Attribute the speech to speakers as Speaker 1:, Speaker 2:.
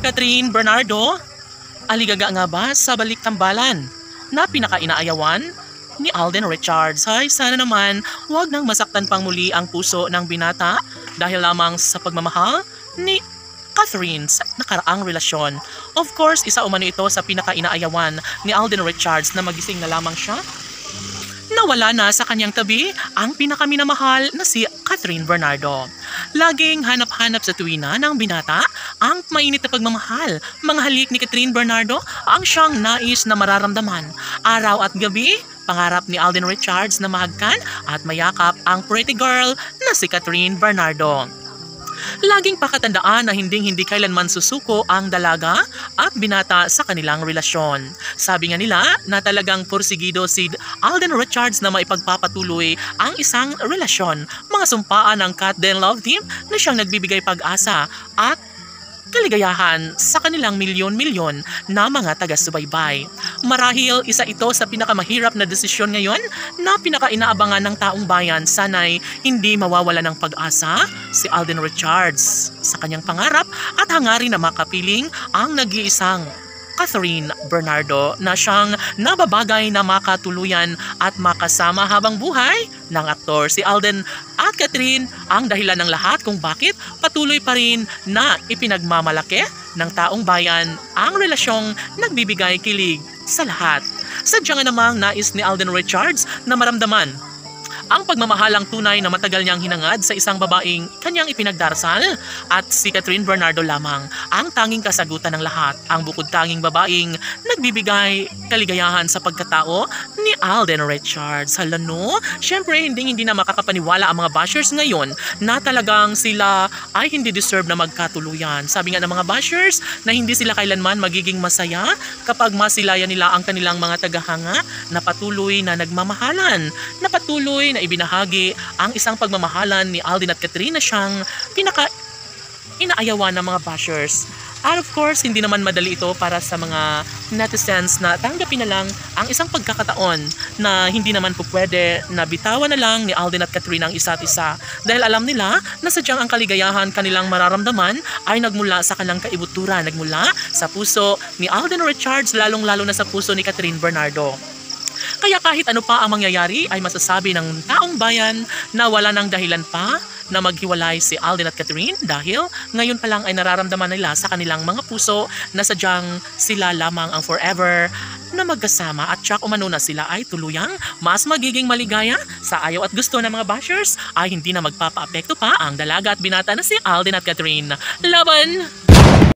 Speaker 1: Catherine Bernardo? Aligaga nga ba sa balik tambalan na pinakainaayawan ni Alden Richards? Ay, sana naman wag nang masaktan pang muli ang puso ng binata dahil lamang sa pagmamahal ni Catherine sa nakaraang relasyon. Of course, isa umano ito sa pinakainaayawan ni Alden Richards na magising na lamang siya. Nawala na sa kanyang tabi ang pinakaminamahal na si Catherine Bernardo. Laging hanap-hanap sa tuwina ng binata ang mainit na pagmamahal. Mga halik ni Catherine Bernardo ang siyang nais na mararamdaman. Araw at gabi, pangarap ni Alden Richards na mahagkan at mayakap ang pretty girl na si Catherine Bernardo. Laging pakatandaan na hindi kailanman susuko ang dalaga at binata sa kanilang relasyon. Sabi nga nila na talagang porsigido si Alden Richards na maipagpapatuloy ang isang relasyon. Mga sumpaan ng Cat Den Love Team na siyang nagbibigay pag-asa at kaligayahan sa kanilang milyon-milyon na mga taga-subaybay. Marahil isa ito sa pinakamahirap na desisyon ngayon na pinakainaabangan ng taong bayan. Sana'y hindi mawawala ng pag-asa si Alden Richards sa kanyang pangarap at hangarin na makapiling ang nag-iisang Catherine Bernardo na siyang nababagay na makatuluyan at makasama habang buhay ng aktor. Si Alden at Catherine ang dahilan ng lahat kung bakit patuloy pa rin na ipinagmamalaki ng taong bayan ang relasyong nagbibigay kilig sa lahat. Sadya nga namang nais ni Alden Richards na maramdaman ang pagmamahalang tunay na matagal niyang hinangad sa isang babaeng kanyang ipinagdarasal at si Catherine Bernardo lamang ang tanging kasagutan ng lahat, ang bukod tanging babaeng nagbibigay kaligayahan sa pagkatao ni Alden Richards. Hala no? Siyempre hindi na makakapaniwala ang mga bashers ngayon na talagang sila ay hindi deserve na magkatuluyan. Sabi nga ng mga bashers na hindi sila kailanman magiging masaya kapag masilayan nila ang kanilang mga tagahanga na patuloy na nagmamahalan, na patuloy na ibinahagi ang isang pagmamahalan ni Alden at Catherine na siyang pinaka-inaayawan ng mga bashers. And of course, hindi naman madali ito para sa mga netizens na tanggapin na lang ang isang pagkakataon na hindi naman po pwede na bitawan na lang ni Alden at Catherine ang isa't isa dahil alam nila na sadyang ang kaligayahan kanilang mararamdaman ay nagmula sa kanilang kaibuturan, nagmula sa puso ni Alden Richards, lalong-lalo na sa puso ni Catherine Bernardo. Kaya kahit ano pa ang mangyayari ay masasabi ng taong bayan na wala nang dahilan pa na maghiwalay si Alden at Catherine dahil ngayon pa lang ay nararamdaman nila sa kanilang mga puso na sadyang sila lamang ang forever na magkasama at tsak umano na sila ay tuluyang mas magiging maligaya. Sa ayaw at gusto ng mga bashers ay hindi na magpapa-apekto pa ang dalaga at binata na si Alden at Catherine. Laban!